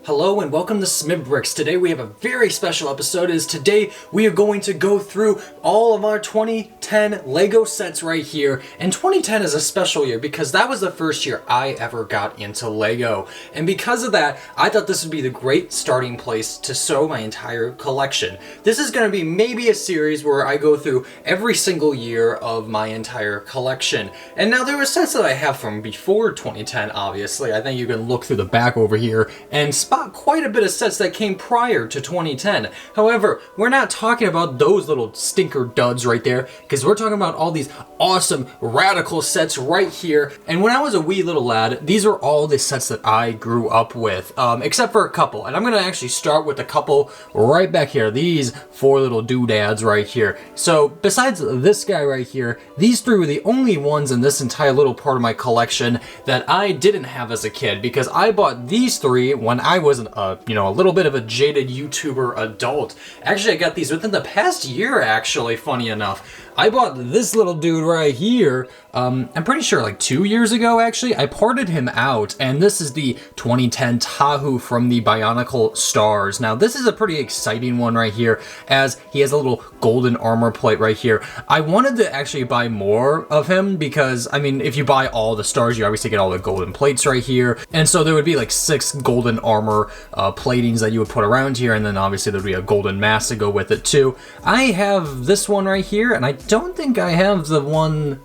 Hello and welcome to SMIBB Bricks. Today we have a very special episode. Today we are going to go through all of our 2010 Lego sets right here. And 2010 is a special year because that was the first year I ever got into Lego. And because of that, I thought this would be the great starting place to show my entire collection. This is going to be maybe a series where I go through every single year of my entire collection. And now there are sets that I have from before 2010, obviously. I think you can look through the back over here and spot quite a bit of sets that came prior to 2010. However, we're not talking about those little stinker duds right there, because we're talking about all these awesome radical sets right here. And when I was a wee little lad, these are all the sets that I grew up with, except for a couple. And I'm gonna actually start with a couple right back here. These four little doodads right here. So besides this guy right here, these three were the only ones in this entire little part of my collection that I didn't have as a kid, because I bought these three when I was a little bit of a jaded YouTuber adult. Actually, I got these within the past year, actually, funny enough. I bought this little dude right here, I'm pretty sure like 2 years ago, actually. I parted him out, and this is the 2010 Tahu from the Bionicle Stars. Now, this is a pretty exciting one right here, as he has a little golden armor plate right here. I wanted to actually buy more of him because, I mean, if you buy all the stars, you obviously get all the golden plates right here. And so there would be like 6 golden armor platings that you would put around here, and then obviously there'd be a golden mask to go with it too. I have this one right here, and I don't think I have the one...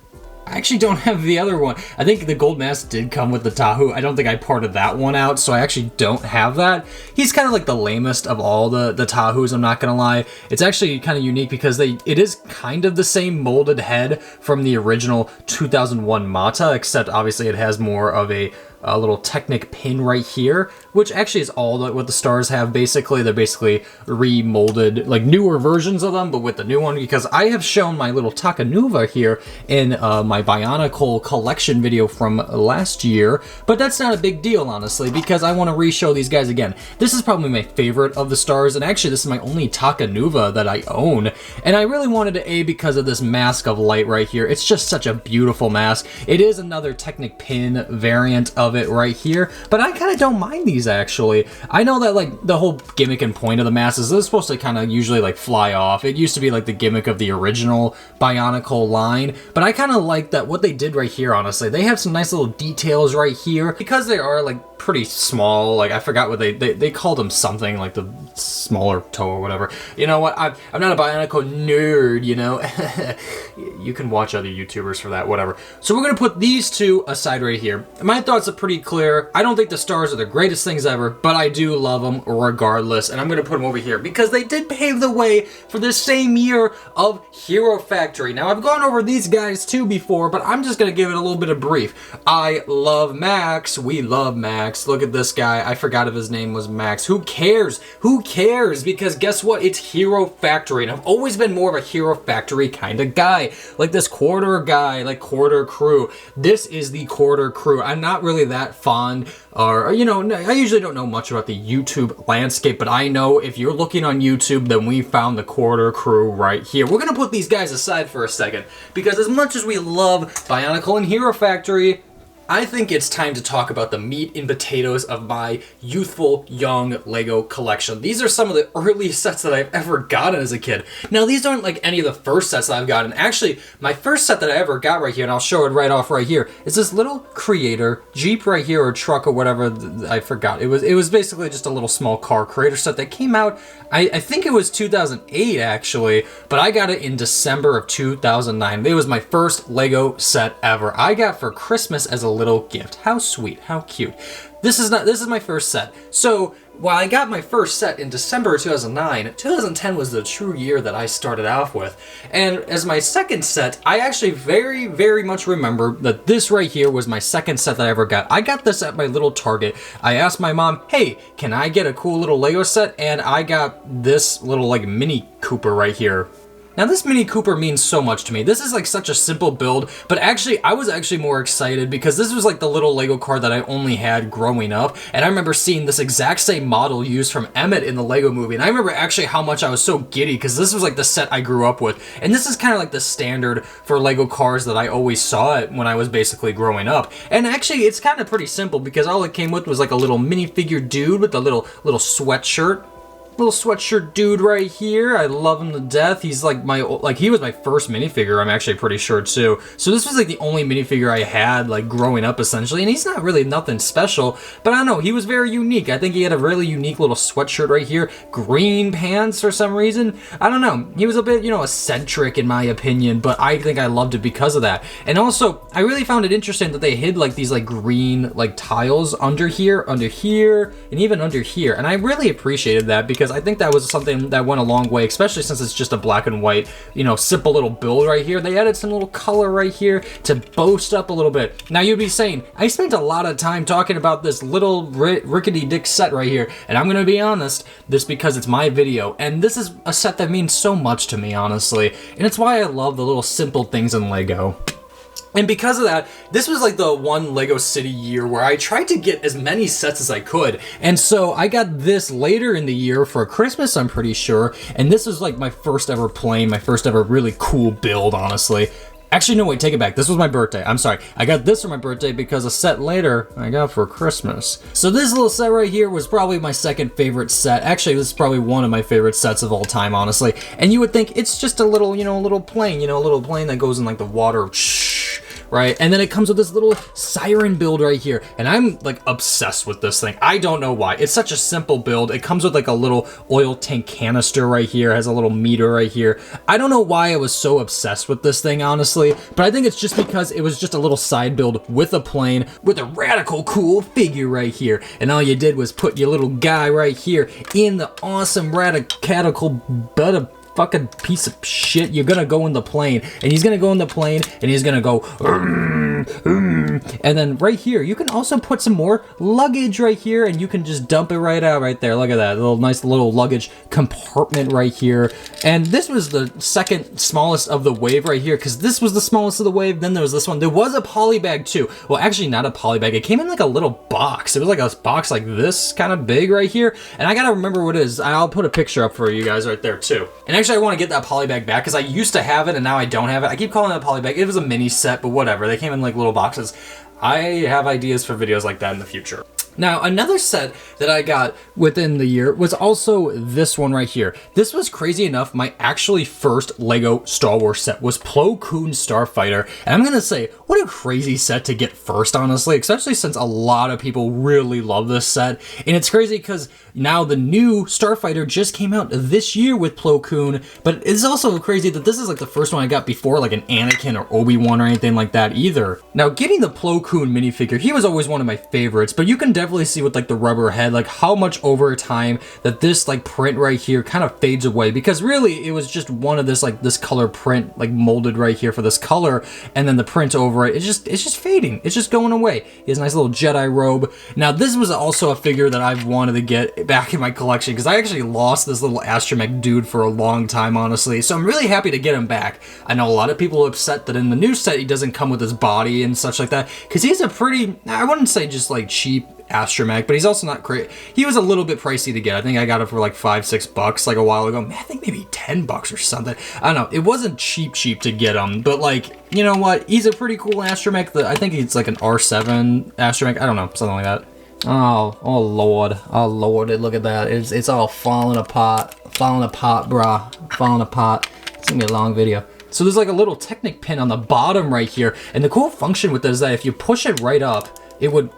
I actually don't have the other one. I think the gold mask did come with the Tahu. I don't think I parted that one out, so I actually don't have that. He's kind of like the lamest of all the Tahus, I'm not gonna lie. It's actually kind of unique because it is kind of the same molded head from the original 2001 Mata, except obviously it has more of a little Technic pin right here, which actually is all what the stars have, basically. They're basically remolded, like newer versions of them, but with the new one, because I have shown my little Takanuva here in my Bionicle collection video from last year, but that's not a big deal, honestly, because I want to re-show these guys again. This is probably my favorite of the stars, and actually this is my only Takanuva that I own, and I really wanted to because of this Mask of Light right here. It's just such a beautiful mask. It is another Technic pin variant of it right here, but I kind of don't mind these, actually. I know that like the whole gimmick and point of the mask is they're supposed to kind of usually like fly off. It used to be like the gimmick of the original Bionicle line, but I kind of like that what they did right here, honestly. They have some nice little details right here, because they are like pretty small. Like I forgot what they called them, something like the smaller toe or whatever. You know what, I'm not a Bionicle nerd, you know. You can watch other YouTubers for that, whatever. So we're gonna put these two aside right here. My thoughts are pretty clear. I don't think the stars are the greatest things ever, but I do love them regardless, and I'm gonna put them over here because they did pave the way for this same year of Hero Factory. Now I've gone over these guys too before, but I'm just gonna give it a little bit of brief. I love Max. We love Max. Look at this guy. I forgot if his name was Max. Who cares? Who cares? Because guess what? It's Hero Factory, and I've always been more of a Hero Factory kind of guy. Like this quarter guy, like quarter crew. This is the quarter crew. I'm not really that fond, or you know, I usually don't know much about the YouTube landscape, but I know if you're looking on YouTube, then we found the quarter crew right here. We're gonna put these guys aside for a second, because as much as we love Bionicle and Hero Factory, I think it's time to talk about the meat and potatoes of my youthful, young Lego collection. These are some of the earliest sets that I've ever gotten as a kid. Now, these aren't like any of the first sets that I've gotten. Actually, my first set that I ever got right here, and I'll show it right off right here, is this little Creator Jeep right here, or truck or whatever, I forgot. It was basically just a little small car Creator set that came out, I think it was 2008 actually, but I got it in December of 2009. It was my first Lego set ever. I got for Christmas as a little gift. How sweet, how cute. This is my first set. So while I got my first set in December 2009, 2010 was the true year that I started off with. And as my second set, I actually very, very much remember that this right here was my second set that I ever got. I got this at my little Target. I asked my mom, hey, can I get a cool little Lego set? And I got this little like Mini Cooper right here. Now this Mini Cooper means so much to me. This is like such a simple build, but actually I was actually more excited because this was like the little Lego car that I only had growing up, and I remember seeing this exact same model used from Emmett in the Lego movie, and I remember actually how much I was so giddy because this was like the set I grew up with, and this is kind of like the standard for Lego cars that I always saw it when I was basically growing up. And actually it's kind of pretty simple because all it came with was like a little minifigure dude with a little sweatshirt. Little sweatshirt dude right here. I love him to death. He's like he was my first minifigure, I'm actually pretty sure too. So this was like the only minifigure I had like growing up essentially, and he's not really nothing special, but I don't know, he was very unique. I think he had a really unique little sweatshirt right here, green pants for some reason. I don't know, he was a bit, you know, eccentric in my opinion, but I think I loved it because of that. And also, I really found it interesting that they hid like these like green like tiles under here, and even under here, and I really appreciated that because I think that was something that went a long way, especially since it's just a black and white, you know, simple little build right here. They added some little color right here to boast up a little bit. Now you'd be saying, I spent a lot of time talking about this little rickety dick set right here, and I'm gonna be honest, this because it's my video, and this is a set that means so much to me, honestly, and it's why I love the little simple things in Lego. And because of that, this was like the one Lego City year where I tried to get as many sets as I could. And so I got this later in the year for Christmas, I'm pretty sure. And this was like my first ever plane, my first ever really cool build, honestly. Actually, no, wait, take it back. This was my birthday. I'm sorry. I got this for my birthday because a set later I got for Christmas. So this little set right here was probably my second favorite set. Actually, this is probably one of my favorite sets of all time, honestly. And you would think it's just a little, you know, a little plane that goes in like the water. Right? And then it comes with this little siren build right here. And I'm like obsessed with this thing. I don't know why. It's such a simple build. It comes with like a little oil tank canister right here. It has a little meter right here. I don't know why I was so obsessed with this thing, honestly, but I think it's just because it was just a little side build with a plane with a radical cool figure right here. And all you did was put your little guy right here in the awesome radical butt of fucking piece of shit. You're gonna go in the plane, and he's gonna go in the plane, and he's gonna go and then right here you can also put some more luggage right here, and you can just dump it right out right there. Look at that little nice little luggage compartment right here. And this was the second smallest of the wave right here, because this was the smallest of the wave. Then there was this one. There was a poly bag too. Well, actually not a poly bag. It came in like a little box. It was like a box like this kind of big right here, and I gotta remember what it is. I'll put a picture up for you guys right there too. And actually I want to get that poly bag back because I used to have it and now I don't have it. I keep calling it a poly bag. It was a mini set, but whatever. They came in like little boxes. I have ideas for videos like that in the future. Now, another set that I got within the year was also this one right here. This was crazy enough, my actually first Lego Star Wars set was Plo Koon Starfighter. And I'm gonna say, what a crazy set to get first, honestly, especially since a lot of people really love this set. And it's crazy because now the new Starfighter just came out this year with Plo Koon, but it's also crazy that this is like the first one I got before like an Anakin or Obi-Wan or anything like that either. Now, getting the Plo Koon minifigure, he was always one of my favorites, but you can definitely see with like the rubber head, like how much over time that this like print right here kind of fades away, because really it was just one of this like this color print like molded right here for this color, and then the print over it, it's just fading, it's just going away. He has a nice little Jedi robe. Now this was also a figure that I've wanted to get back in my collection because I actually lost this little astromech dude for a long time, honestly, so I'm really happy to get him back. I know a lot of people are upset that in the new set he doesn't come with his body and such like that, because he's a pretty, I wouldn't say just like cheap astromech, but he's also not great. He was a little bit pricey to get. I think I got it for like $5-6 like a while ago. Man, I think maybe $10 or something. I don't know. It wasn't cheap to get him, but like, you know what? He's a pretty cool astromech. I think it's like an R7 astromech. I don't know, something like that. Oh lord, look at that. It's all falling apart, brah, falling apart. It's gonna be a long video. So there's like a little Technic pin on the bottom right here, and the cool function with this is that if you push it right up, it would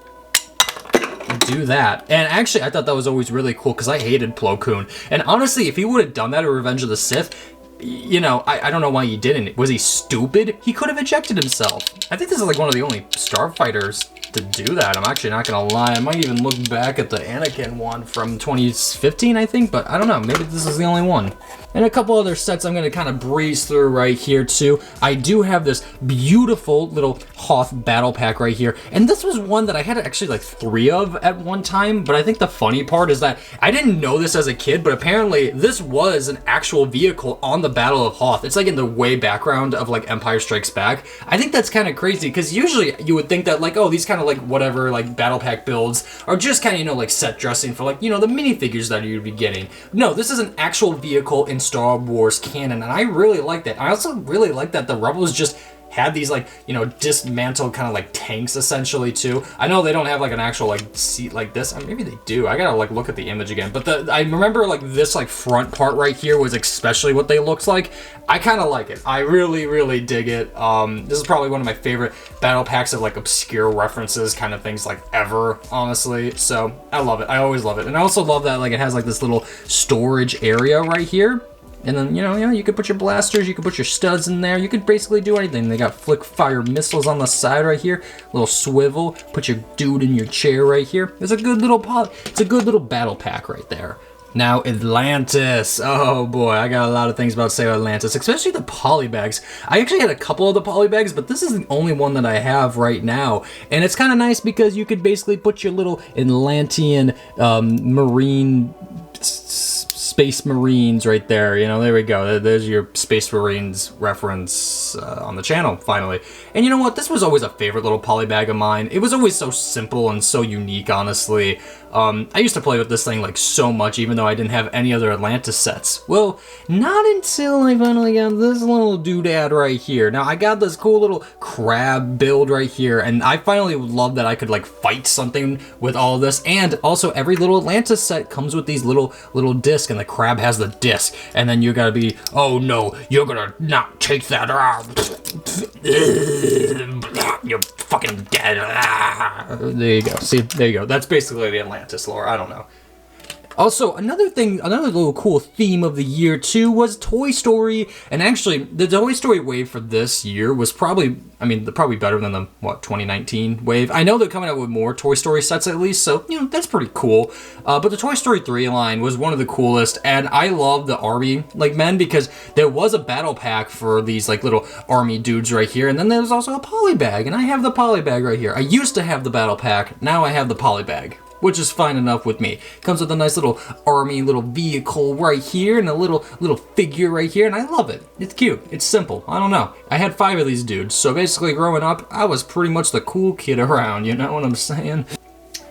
do that. And actually I thought that was always really cool because I hated Plo Koon, and honestly if he would have done that at Revenge of the Sith, you know, I don't know why he didn't. Was he stupid? He could have ejected himself. I think this is like one of the only starfighters to do that. I'm actually not gonna lie. I might even look back at the Anakin one from 2015, I think, but I don't know. Maybe this is the only one. And a couple other sets I'm gonna kind of breeze through right here too. I do have this beautiful little Hoth battle pack right here. And this was one that I had actually like 3 of at one time, but I think the funny part is that I didn't know this as a kid, but apparently this was an actual vehicle on the Battle of Hoth. It's like in the way background of like Empire Strikes Back. I think that's kind of crazy because usually you would think that like, oh, these kind of like whatever like battle pack builds are just kind of, you know, like set dressing for like, you know, the minifigures that you'd be getting. No, this is an actual vehicle in Star Wars canon, and I really like that. I also really like that the Rebels just had these like, you know, dismantled kind of like tanks essentially too. I know they don't have like an actual like seat like this. Maybe they do. I gotta like look at the image again. But I remember like this like front part right here was especially what they looked like. I kind of like it. I really dig it. This is probably one of my favorite battle packs of like obscure references kind of things like ever, honestly. So I love it. I always love it. And I also love that like it has like this little storage area right here. And then, you know, you could put your blasters, you could put your studs in there, you could basically do anything. They got flick fire missiles on the side right here, little swivel, put your dude in your chair right here. It's a good little battle pack right there. Now, Atlantis. Oh boy, I got a lot of things about to say about Atlantis, especially the polybags. I actually had a couple of the polybags, but this is the only one that I have right now. And it's kind of nice because you could basically put your little Atlantean marine Space Marines right there, you know, there we go. There's your Space Marines reference on the channel, finally. And you know what? This was always a favorite little polybag of mine. It was always so simple and so unique, honestly. I used to play with this thing like so much, even though I didn't have any other Atlantis sets. Well, not until I finally got this little doodad right here. Now, I got this cool little crab build right here, and I finally love that I could like fight something with all of this. And also, every little Atlantis set comes with these little discs, and the crab has the disc. And then you gotta be, oh no, you're gonna not take that. You're fucking dead. There you go. See, there you go. That's basically the Atlantis lore. I don't know. Also, another little cool theme of the year too was Toy Story, and actually the Toy Story wave for this year was probably, probably better than the 2019 wave. I know they're coming out with more Toy Story sets at least, so you know that's pretty cool. But the Toy Story 3 line was one of the coolest, and I love the army like men because there was a battle pack for these like little army dudes right here, and then there's also a polybag, and I have the polybag right here. I used to have the battle pack, now I have the polybag, which is fine enough with me. Comes with a nice little army little vehicle right here and a little figure right here, and I love it. It's cute. It's simple. I don't know. I had 5 of these dudes, so basically growing up, I was pretty much the cool kid around, you know what I'm saying?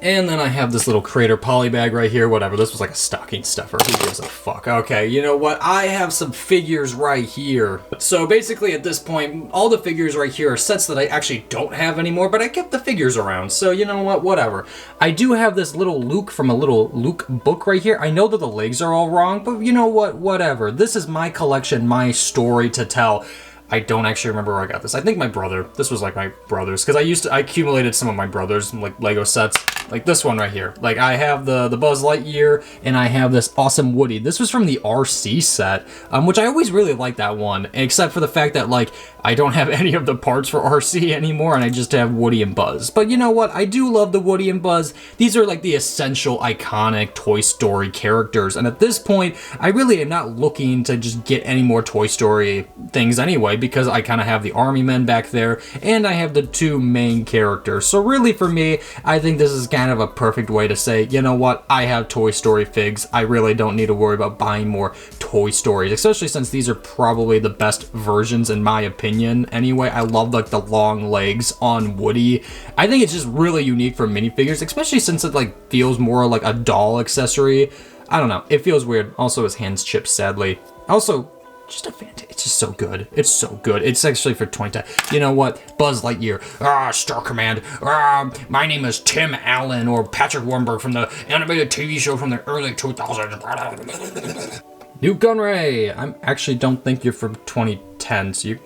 And then I have this little Crater polybag right here, whatever. This was like a stocking stuffer. Who gives a fuck? Okay, you know what? I have some figures right here. So basically at this point, all the figures right here are sets that I actually don't have anymore, but I kept the figures around. So you know what? Whatever. I do have this little Luke from a little Luke book right here. I know that the legs are all wrong, but you know what? Whatever. This is my collection, my story to tell. I don't actually remember where I got this. I think my brother. This was like my brother's, because I accumulated some of my brother's like Lego sets, like this one right here. Like I have the Buzz Lightyear, and I have this awesome Woody. This was from the RC set, which I always really liked that one, except for the fact that like I don't have any of the parts for RC anymore, and I just have Woody and Buzz. But you know what? I do love the Woody and Buzz. These are like the essential, iconic Toy Story characters, and at this point, I really am not looking to just get any more Toy Story things anyway, because I kind of have the army men back there, and I have the 2 main characters. So really for me, I think this is kind of a perfect way to say, you know what, I have Toy Story figs. I really don't need to worry about buying more Toy Stories, especially since these are probably the best versions in my opinion. Anyway, I love like the long legs on Woody. I think it's just really unique for minifigures, especially since it like feels more like a doll accessory. I don't know, it feels weird. Also his hands chipped sadly. Also, just a fantastic, it's just so good. It's so good. It's actually for 2010. You know what? Buzz Lightyear. Star Command. My name is Tim Allen, or Patrick Warburton from the animated TV show from the early 2000s. Nuke Gunray. I actually don't think you're from 2010, so you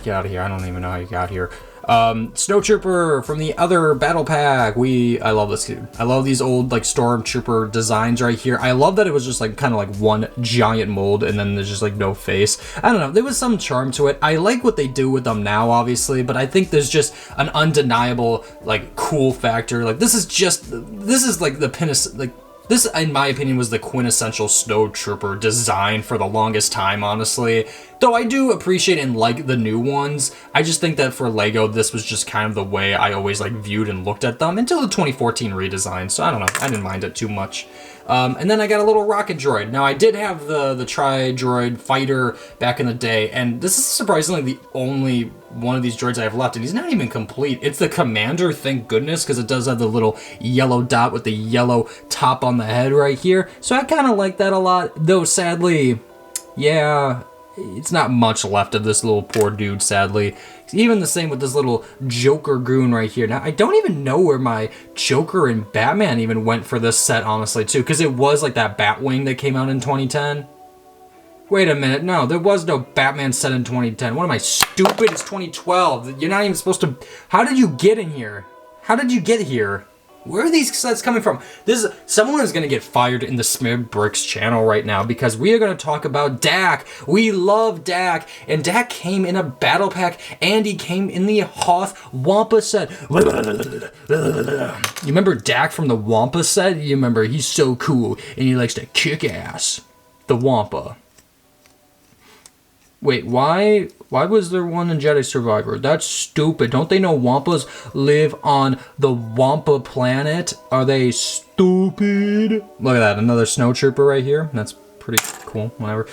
get out of here. I don't even know how you got here. Snowtrooper from the other battle pack. I love this dude. I love these old like Stormtrooper designs right here. I love that it was just like kind of like one giant mold and then there's just like no face. I don't know, there was some charm to it. I like what they do with them now, obviously, but I think there's just an undeniable like cool factor. Like this is like the this, in my opinion, was the quintessential Snowtrooper design for the longest time, honestly. Though I do appreciate and like the new ones, I just think that for LEGO, this was just kind of the way I always like viewed and looked at them until the 2014 redesign. So I don't know, I didn't mind it too much. And then I got a little rocket droid. Now I did have the Tri-Droid fighter back in the day, and this is surprisingly the only one of these droids I have left, and he's not even complete. It's the Commander, thank goodness, because it does have the little yellow dot with the yellow top on the head right here. So I kind of like that a lot, though sadly, yeah, it's not much left of this little poor dude, sadly. Even the same with this little Joker goon right here. Now, I don't even know where my Joker and Batman even went for this set, honestly, too, because it was like that Batwing that came out in 2010. Wait a minute, no, there was no Batman set in 2010. What am I, stupid? It's 2012. You're not even supposed to... How did you get in here? How did you get here? Where are these sets coming from? Someone is going to get fired in the SMIBB Bricks channel right now because we are going to talk about Dak. We love Dak, and Dak came in a battle pack, and he came in the Hoth Wampa set. You remember Dak from the Wampa set? You remember he's so cool, and he likes to kick ass. The Wampa. Wait, why was there one in Jedi Survivor? That's stupid. Don't they know Wampas live on the Wampa planet? Are they stupid? Look at that, another Snowtrooper right here. That's pretty cool, whatever.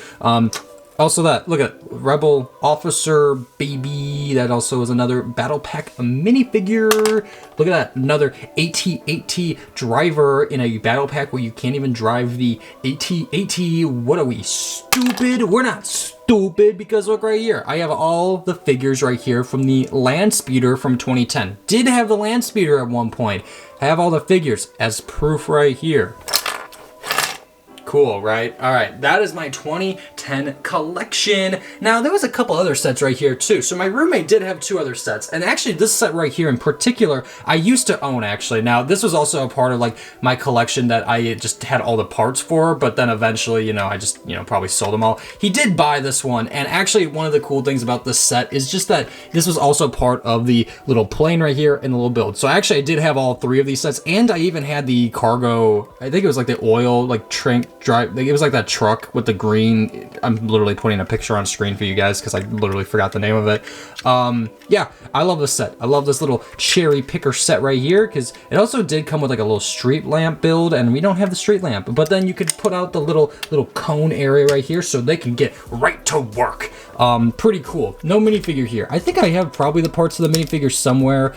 Also look at Rebel Officer Baby. That also is another Battle Pack minifigure. Look at that, another AT-AT driver in a Battle Pack where you can't even drive the AT-AT. What are we, stupid? We're not stupid, because look right here. I have all the figures right here from the Land Speeder from 2010. Did have the Land Speeder at one point. I have all the figures as proof right here. Cool, right? All right, that is my 2010 collection. Now, there was a couple other sets right here too. So my roommate did have two other sets, and actually this set right here in particular, I used to own actually. Now, this was also a part of like my collection that I just had all the parts for, but then eventually, I just, probably sold them all. He did buy this one, and actually one of the cool things about this set is just that this was also part of the little plane right here and the little build. So actually I did have all three of these sets, and I even had the cargo, I think it was like the oil, like drive, it was like that truck with the green. I'm literally putting a picture on screen for you guys because I literally forgot the name of it. Yeah, I love this set. I love this little cherry picker set right here because it also did come with like a little street lamp build, and we don't have the street lamp, but then you could put out the little cone area right here so they can get right to work. Pretty cool. No minifigure here. I think I have probably the parts of the minifigure somewhere.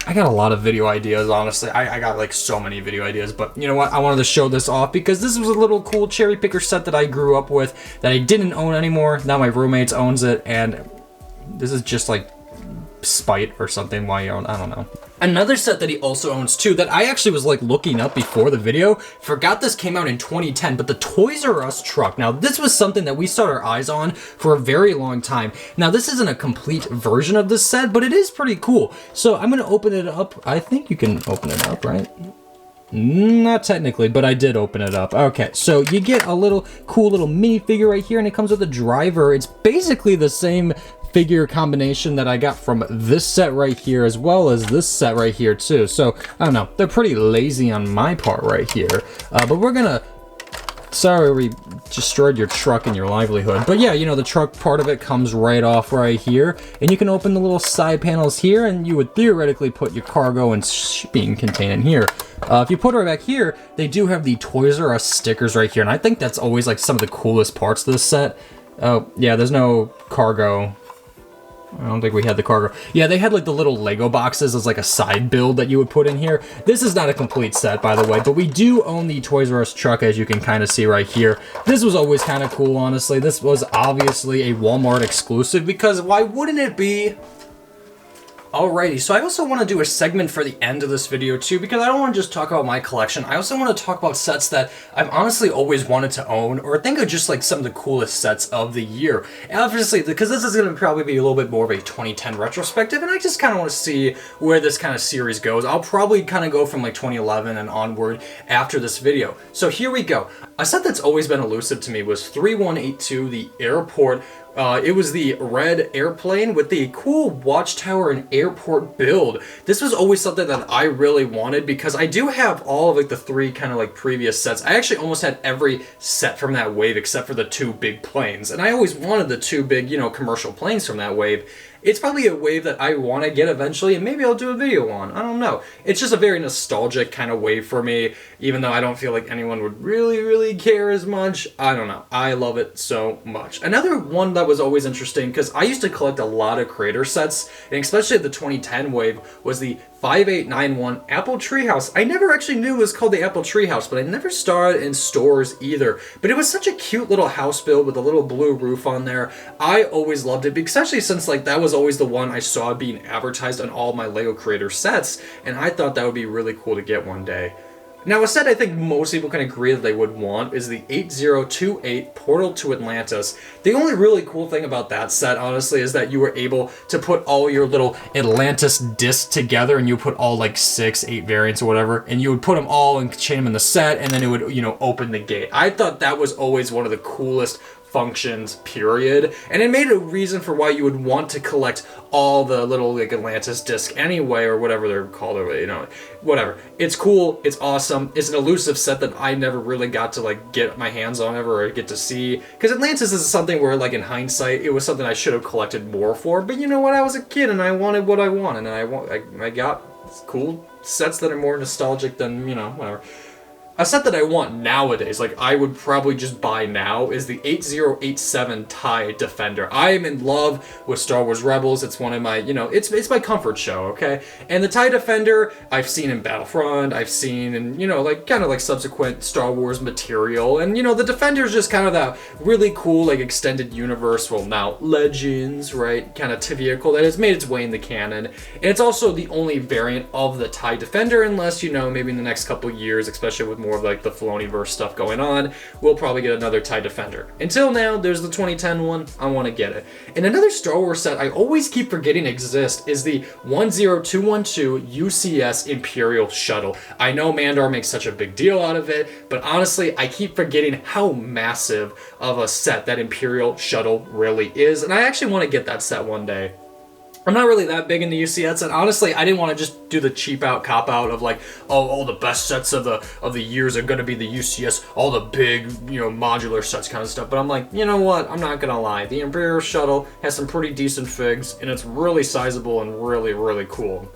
I got a lot of video ideas, honestly. I got like so many video ideas, but you know what? I wanted to show this off because this was a little cool cherry picker set that I grew up with that I didn't own anymore. Now my roommate owns it, and this is just like spite or something why you own, I don't know. Another set that he also owns too that I actually was like looking up before the video, forgot this came out in 2010, but the Toys R Us truck. Now this was something that we set our eyes on for a very long time. Now this isn't a complete version of this set, but it is pretty cool. So I'm gonna open it up. I think you can open it up, right? Not technically, but I did open it up. Okay, so you get a little cool little minifigure right here, and it comes with a driver. It's basically the same figure combination that I got from this set right here as well as this set right here too. So I don't know, they're pretty lazy on my part right here, but we're gonna, sorry we destroyed your truck and your livelihood, but yeah, the truck part of it comes right off right here, and you can open the little side panels here, and you would theoretically put your cargo and shipping container in here. If you put it right back here, they do have the Toys R Us stickers right here, and I think that's always like some of the coolest parts of this set. Oh yeah, there's no cargo. I don't think we had the cargo. Yeah, they had like the little Lego boxes as like a side build that you would put in here. This is not a complete set, by the way, but we do own the Toys R Us truck, as you can kind of see right here. This was always kind of cool, honestly. This was obviously a Walmart exclusive because why wouldn't it be? Alrighty, so I also want to do a segment for the end of this video too, because I don't want to just talk about my collection. I also want to talk about sets that I've honestly always wanted to own, or think are just like some of the coolest sets of the year. And obviously, because this is going to probably be a little bit more of a 2010 retrospective, and I just kind of want to see where this kind of series goes. I'll probably kind of go from like 2011 and onward after this video. So here we go. A set that's always been elusive to me was 3182, the Airport. It was the red airplane with the cool watchtower and airport build. This was always something that I really wanted because I do have all of like the three kind of like previous sets. I actually almost had every set from that wave except for the two big planes. And I always wanted the two big, you know, commercial planes from that wave. It's probably a wave that I want to get eventually, and maybe I'll do a video on. I don't know. It's just a very nostalgic kind of wave for me, even though I don't feel like anyone would really care as much. I don't know. I love it so much. Another one that was always interesting, because I used to collect a lot of creator sets, and especially the 2010 wave, was the 5891 Apple Treehouse. I never actually knew it was called the Apple Treehouse, but I never saw it in stores either. But it was such a cute little house build with a little blue roof on there. I always loved it, especially since like that was always the one I saw being advertised on all my LEGO Creator sets, and I thought that would be really cool to get one day. Now, a set I think most people can agree that they would want is the 8028 Portal to Atlantis. The only really cool thing about that set, honestly, is that you were able to put all your little Atlantis discs together, and you put all like 6, 8 variants or whatever, and you would put them all and chain them in the set, and then it would, you know, open the gate. I thought that was always one of the coolest functions, period. And it made a reason for why you would want to collect all the little like Atlantis discs anyway, or whatever they're called, or you know, whatever. It's cool, it's awesome, it's an elusive set that I never really got to like get my hands on ever, or get to see. Because Atlantis is something where like in hindsight, it was something I should have collected more for, but you know what, I was a kid and I wanted what I wanted, and I got cool sets that are more nostalgic than, you know, whatever. A set that I want nowadays, like I would probably just buy now, is the 8087 TIE Defender. I am in love with Star Wars Rebels. It's one of my, you know, it's my comfort show, okay? And the TIE Defender, I've seen in Battlefront, I've seen in, you know, like kind of like subsequent Star Wars material. And, you know, the Defender is just kind of that really cool, like extended universe, well now Legends, right? Kind of vehicle that has made its way in the canon. And it's also the only variant of the TIE Defender, unless, you know, maybe in the next couple years, especially with more of like the Filoniverse stuff going on, we'll probably get another TIE Defender. Until now, there's the 2010 one. I want to get it. And another Star Wars set I always keep forgetting exists is the 10212 UCS Imperial Shuttle. I know Mandar makes such a big deal out of it, but honestly, I keep forgetting how massive of a set that Imperial Shuttle really is, and I actually want to get that set one day. I'm not really that big into UCS, and honestly, I didn't want to just do the cheap out, cop out of like, oh, all the best sets of the years are going to be the UCS, all the big, you know, modular sets kind of stuff. But I'm like, you know what? I'm not going to lie. The Imperial Shuttle has some pretty decent figs, and it's really sizable and really cool.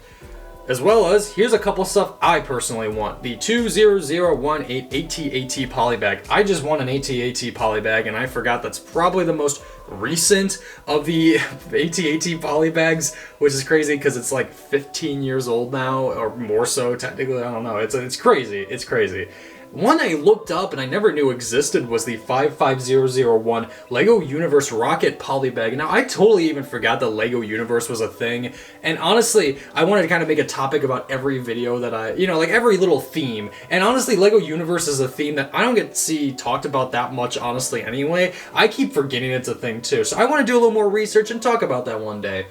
As well as, here's a couple stuff I personally want. The 20018 AT-AT polybag. I just want an AT-AT polybag, and I forgot that's probably the most recent of the AT-AT polybags, which is crazy because it's like 15 years old now, or more so technically. I don't know. It's crazy. It's crazy. One I looked up and I never knew existed was the 55001 LEGO Universe Rocket Polybag. Now, I totally even forgot the LEGO Universe was a thing. And honestly, I wanted to kind of make a topic about every video that I, you know, like every little theme. And honestly, LEGO Universe is a theme that I don't get to see talked about that much, honestly, anyway. I keep forgetting it's a thing, too. So I want to do a little more research and talk about that one day.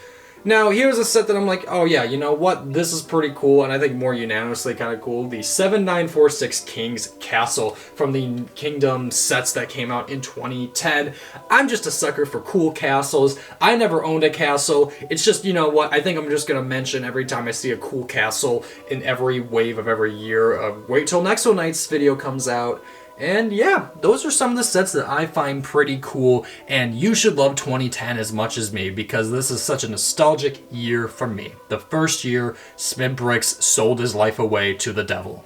Now, here's a set that I'm like, oh yeah, you know what? This is pretty cool, and I think more unanimously kind of cool. The 7946 King's Castle from the Kingdom sets that came out in 2010. I'm just a sucker for cool castles. I never owned a castle. It's just, you know what? I think I'm just going to mention every time I see a cool castle in every wave of every year. Wait till Nexo Night's video comes out. And yeah, those are some of the sets that I find pretty cool, and you should love 2010 as much as me, because this is such a nostalgic year for me. The first year SMIBB Bricks sold his life away to the devil.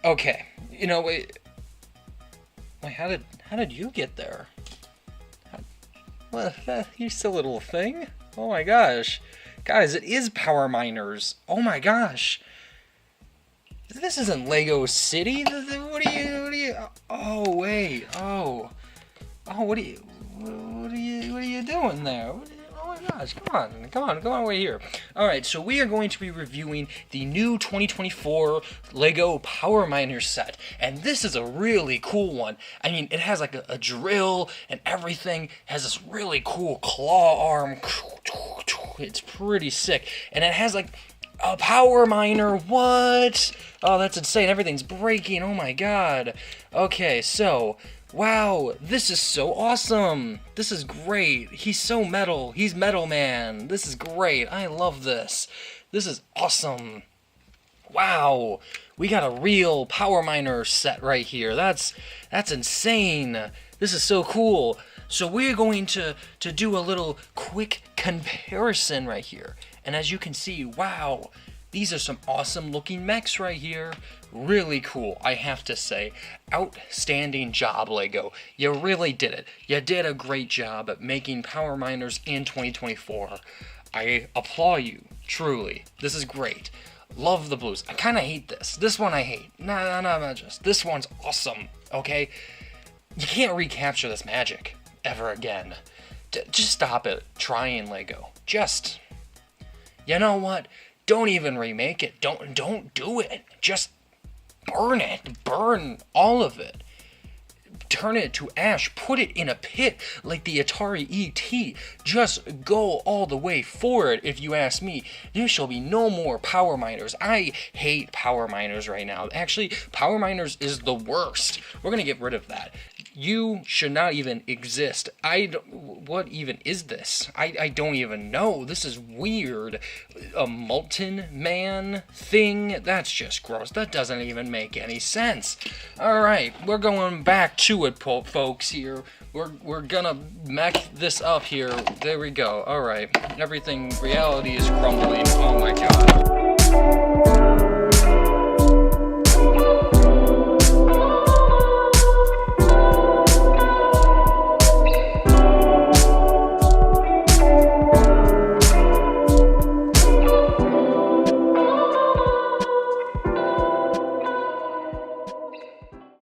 Okay, you know, wait, how did you get there? Well, you silly little thing. Oh my gosh. Guys, it is Power Miners. Oh my gosh. This isn't Lego City. What are you? Oh wait. Oh, what are you doing there? Oh my gosh, come on, wait here. Alright, so we are going to be reviewing the new 2024 LEGO Power Miner set, and this is a really cool one. I mean, it has like a drill and everything, it has this really cool claw arm, it's pretty sick, and it has like a power miner. What? Oh, that's insane, everything's breaking, oh my god. Okay, so wow, this is so awesome. This is great. He's so metal. He's Metal Man. This is great. I love this. This is awesome. Wow. We got a real power miner set right here. That's insane. This is so cool. So we're going to do a little quick comparison right here. And as you can see, wow, these are some awesome looking mechs right here. Really cool, I have to say. Outstanding job, LEGO. You really did it. You did a great job at making power miners in 2024. I applaud you, truly. This is great. Love the blues. I kind of hate this. This one I hate. No, just. This one's awesome, okay? You can't recapture this magic ever again. Just stop it trying, LEGO. Just, you know what? Don't even remake it. Don't do it. Just burn it. Burn all of it. Turn it to ash. Put it in a pit like the Atari ET. Just go all the way for it, if you ask me. There shall be no more power miners. I hate power miners right now. Actually, power miners is the worst. We're going to get rid of that. You should not even exist. What even is this? I don't even know. This is weird. A molten man thing? That's just gross. That doesn't even make any sense. Alright, we're going back to it, folks, here. We're gonna mech this up here. There we go. Alright. Everything, reality is crumbling. Oh my god.